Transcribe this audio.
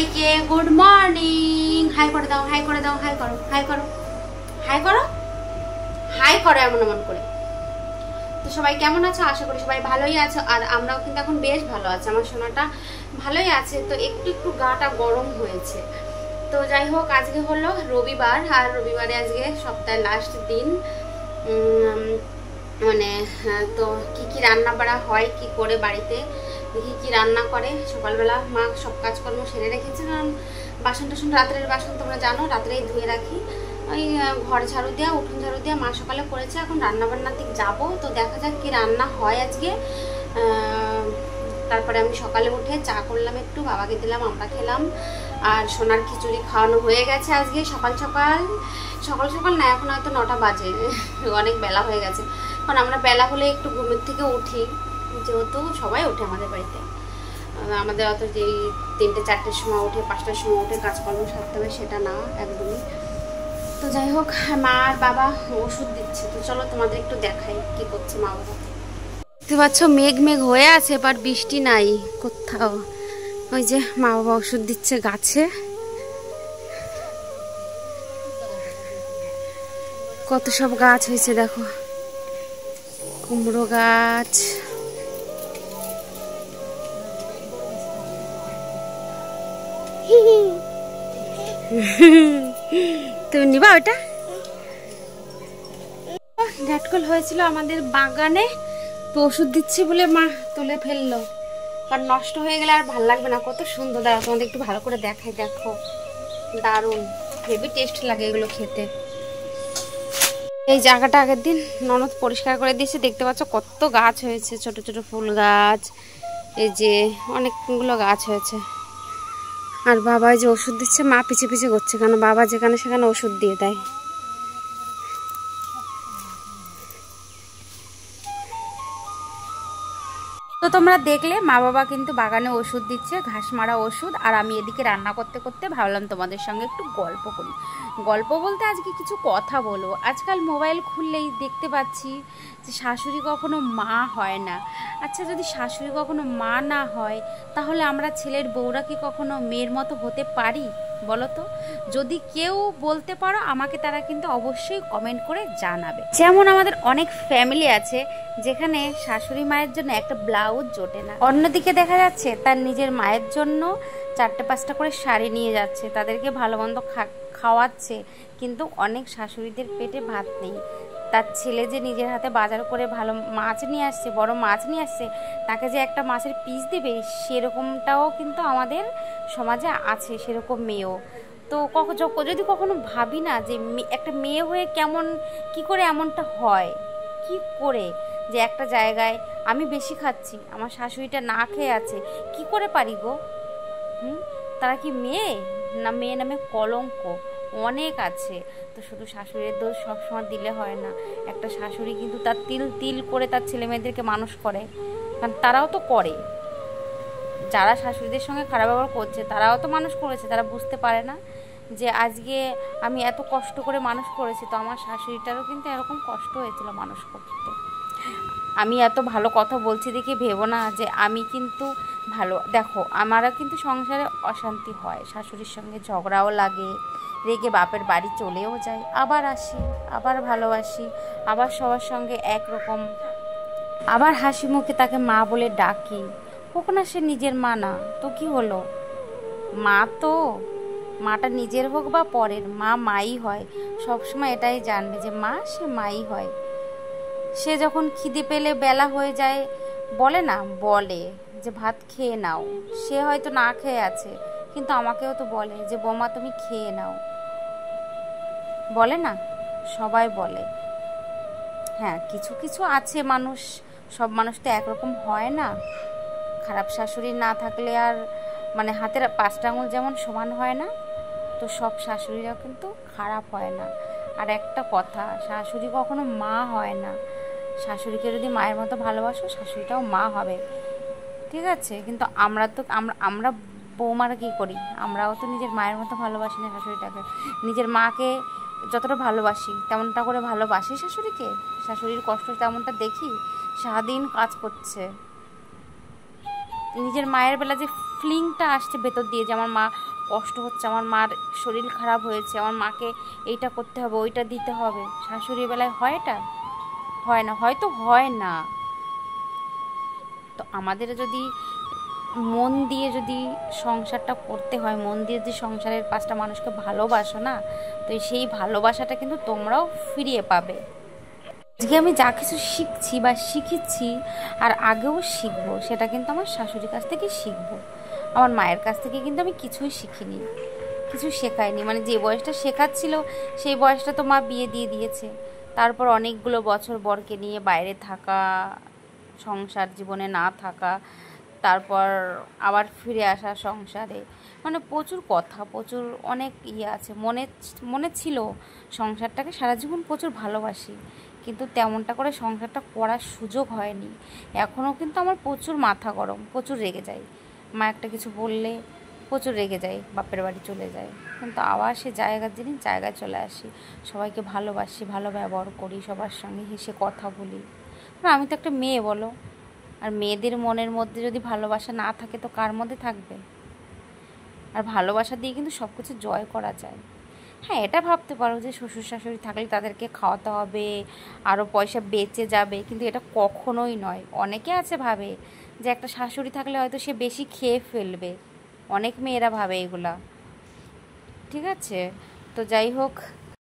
সবাইকে good morning. High করে দাও, হাই করে দাও, হাই করো, হাই করো, হাই করো, হাই করো এমন এমন করে। তো সবাই কেমন আছো? আশা করি সবাই ভালোই আছো, আর আমরাও কিন্তু এখন বেশ ভালো আছি। আমার সোনাটা ভালোই আছে, তো একটু একটু গাটা গরম হয়েছে। তো যাই হোক, আজকে হলো রবিবার, আর রবিবারে আজকে সপ্তাহের লাস্ট দিন। মানে তো কি কি রান্না বাড়া হয়, কি করে বাড়িতে দেখি কি রান্না করে। সকালবেলা মা সব কাজকর্ম সেরে রেখেছে, কারণ বাসন টাসন রাত্রের বাসন তোমরা জানো রাত্রেই ধুয়ে রাখি। ওই ঘর ঝাড়ু দেওয়া, উঠোন ঝাড়ু দেওয়া মা সকালে করেছে। এখন রান্নাবান্নার দিক যাবো, তো দেখা যাক কি রান্না হয় আজকে। তারপরে আমি সকালে উঠে চা করলাম, একটু বাবাকে দিলাম, আমরা খেলাম। আর সোনার খিচুড়ি খাওয়ানো হয়ে গেছে আজকে সকাল সকাল। সকাল সকাল না, এখন হয়তো 9টা বাজে, অনেক বেলা হয়ে গেছে। কারণ আমরা বেলা হলে একটু ঘুমের থেকে উঠি, যেহেতু সবাই ওঠে আমাদের বাড়িতে। আমাদের অত যেই 3টে 4টের সময় উঠে, 5টার সময় উঠে কাজকর্ম সারতে হবে সেটা না একদমই। তো যাই হোক, মা আর বাবা ওষুধ দিচ্ছে, তো চলো তোমাদের একটু দেখাই কি করছে মা বাবা। দেখতে পাচ্ছ মেঘ মেঘ হয়ে আছে, বাট বৃষ্টি নাই কোথাও। ওই যে মা বাবা ওষুধ দিচ্ছে গাছে। কত সব গাছ হয়েছে দেখো, কুমড়ো গাছ, তুমি নিবা ওটা? ঝাটকল হয়েছিল আমাদের বাগানে, তো ওষুধ দিচ্ছে বলে মা তুলে ফেললো, কারণ নষ্ট হয়ে গেলে আর ভালো লাগবে না। কত সুন্দর, দাঁড়া তোমাদের একটু ভালো করে দেখাই, দেখো দারুণ, হেভি টেস্ট লাগে এগুলো খেতে। এই জায়গাটা আগের দিন ননদ পরিষ্কার করে দিয়েছে, দেখতে পাচ্ছ কত গাছ হয়েছে, ছোট ছোট ফুল গাছ, এই যে অনেকগুলো গাছ হয়েছে। আর বাবা যে ওষুধ দিচ্ছে, মা পিছে পিছে করছে, কারণ বাবা যেখানে সেখানে ওষুধ দিয়ে দেয়। তো তোমরা দেখলে মা বাবা কিন্তু বাগানে ওষুধ দিচ্ছে, ঘাস মারা ওষুধ। আর আমি এদিকে রান্না করতে করতে ভাবলাম তোমাদের সঙ্গে একটু গল্প করি। গল্প বলতে আজকে কিছু কথা বলবো। আজকাল মোবাইল খুললেই দেখতে পাচ্ছি যে শাশুড়ি কখনো মা হয় না। আচ্ছা, যদি শাশুড়ি কখনো মা না হয়, তাহলে আমরা ছেলের বউরা কি কখনো মেয়ের মতো হতে পারি বলো তো? যদি কেউ বলতে পারো আমাকে, তারা কিন্তু অবশ্যই কমেন্ট করে জানাবে। যেমন আমাদের অনেক ফ্যামিলি আছে যেখানে শাশুড়ি মায়ের জন্য একটা ব্লাউজ জোটে না, অন্যদিকে দেখা যাচ্ছে তার নিজের মায়ের জন্য 4টে 5টা করে শাড়ি নিয়ে যাচ্ছে, তাদেরকে ভালো মন্দ খাওয়াচ্ছে, কিন্তু অনেক শাশুড়িদের পেটে ভাত নেই। তার ছেলে যে নিজের হাতে বাজার করে ভালো মাছ নিয়ে আসছে, বড় মাছ নিয়ে আসছে, তাকে যে একটা মাছের পিস দেবে, সেরকমটাও কিন্তু আমাদের সমাজে আছে, সেরকম মেয়েও। তো যদি কখনো ভাবি না যে একটা মেয়ে হয়ে কেমন, কি করে এমনটা হয়, কি করে যে একটা জায়গায় আমি বেশি খাচ্ছি, আমার শাশুড়িটা না খেয়ে আছে, কি করে পারি গো? তারা কি মেয়ে? না মেয়ে নামে কলঙ্ক অনেক আছে। তো শুধু শাশুড়ির দোষ সবসময় দিলে হয় না। একটা শাশুড়ি কিন্তু তার তিল তিল করে তার ছেলে মেয়েদেরকে মানুষ করে, কারণ তারাও তো করে। যারা শাশুড়িদের সঙ্গে খারাপ ব্যবহার করছে তারাও তো মানুষ করেছে, তারা বুঝতে পারে না যে আজকে আমি এত কষ্ট করে মানুষ করেছি, তো আমার শাশুড়িটারও কিন্তু এরকম কষ্ট হয়েছিল মানুষ করতে। আমি এত ভালো কথা বলছি দেখে ভেবো না যে আমি কিন্তু ভালো। দেখো, আমারও কিন্তু সংসারে অশান্তি হয়, শাশুড়ির সঙ্গে ঝগড়াও লাগে, রেগে বাপের বাড়ি চলেও যাই, আবার আসি, আবার ভালোবাসি, আবার সবার সঙ্গে একরকম, আবার হাসি মুখে তাকে মা বলে ডাকি। হোক না সে নিজের মা না, তো কি হলো? মা তো, মাটা নিজের হোক বা পরের, মা মাই হয়। সবসময় এটাই জানবে যে মা সে মাই হয়। সে যখন খিদে পেলে বেলা হয়ে যায়, বলে না, বলে যে ভাত খেয়ে নাও, সে হয়তো না খেয়ে আছে, কিন্তু আমাকেও তো বলে যে বৌমা তুমি খেয়ে নাও, বলে না? সবাই বলে। হ্যাঁ, কিছু কিছু আছে মানুষ, সব মানুষ তো একরকম হয় না। খারাপ শাশুড়ি না থাকলে আর, মানে হাতের 5টা আঙুল যেমন সমান হয় না, তো সব শাশুড়িরাও কিন্তু খারাপ হয় না। আর একটা কথা, শাশুড়ি কখনো মা হয় না। শাশুড়িকে যদি মায়ের মতো ভালোবাসো, শাশুড়িটাও মা হবে, ঠিক আছে? কিন্তু আমরা তো আমরা বৌমারা কী করি, আমরাও তো নিজের মায়ের মতো ভালোবাসি না শাশুড়িটাকে। নিজের মাকে যতটা ভালোবাসি তেমনটা করে ভালোবাসি শাশুড়িকে, শাশুড়ির কষ্ট তেমনটা দেখি, সারাদিন কাজ করছে, নিজের মায়ের বেলা যে ফিলিংটা আসছে ভেতর দিয়ে, যে আমার মা কষ্ট হচ্ছে, আমার মার শরীর খারাপ হয়েছে, আমার মাকে এইটা করতে হবে, ওইটা দিতে হবে। শাশুড়ি বেলায় হয় এটা? হয় না, হয়তো হয় না। তো আমাদের যদি মন দিয়ে যদি সংসারটা করতে হয়, মন দিয়ে যদি সংসারের পাঁচটা মানুষকে ভালোবাসো না, তো সেই ভালোবাসাটা কিন্তু তোমরাও ফিরিয়ে পাবে। আজকে আমি যা কিছু শিখছি বা শিখেছি আর আগেও শিখবো, সেটা কিন্তু আমার শাশুড়ির কাছ থেকে শিখবো। আমার মায়ের কাছ থেকে কিন্তু আমি কিছুই শিখিনি, কিছু শেখায়নি। মানে যে বয়সটা শেখাচ্ছিল সেই বয়সটা তো মা বিয়ে দিয়ে দিয়েছে। তারপর অনেকগুলো বছর বরকে নিয়ে বাইরে থাকা, সংসার জীবনে না থাকা, তারপর আবার ফিরে আসা সংসারে, মানে প্রচুর কথা, প্রচুর অনেক আছে মনে। মনে ছিল সংসারটাকে সারা জীবন প্রচুর ভালোবাসি, কিন্তু তেমনটা করে সংসারটা করার সুযোগ হয়নি। এখনও কিন্তু আমার প্রচুর মাথা গরম, প্রচুর রেগে যায়। মা একটা কিছু বললে প্রচুর রেগে যায়, বাপের বাড়ি চলে যায়। কিন্তু আবার সে জায়গার জিনিস জায়গায় চলে আসি, সবাইকে ভালোবাসি, ভালো ব্যবহার করি, সবার সঙ্গে হেসে কথা বলি। আমি তো একটা মেয়ে, বলো। আর মেয়েদের মনের মধ্যে যদি ভালোবাসা না থাকে তো কার মধ্যে থাকবে? আর ভালোবাসা দিয়ে কিন্তু সব কিছু জয় করা যায়। হ্যাঁ, এটা ভাবতে পারো যে শ্বশুর শাশুড়ি থাকলে তাদেরকে খাওয়াতে হবে, আরও পয়সা বেঁচে যাবে, কিন্তু এটা কখনোই নয়। অনেকে আছে ভাবে যে একটা শাশুড়ি থাকলে হয়তো সে বেশি খেয়ে ফেলবে, অনেক মেয়েরা ভাবে এগুলা। ঠিক আছে, তো যাই হোক,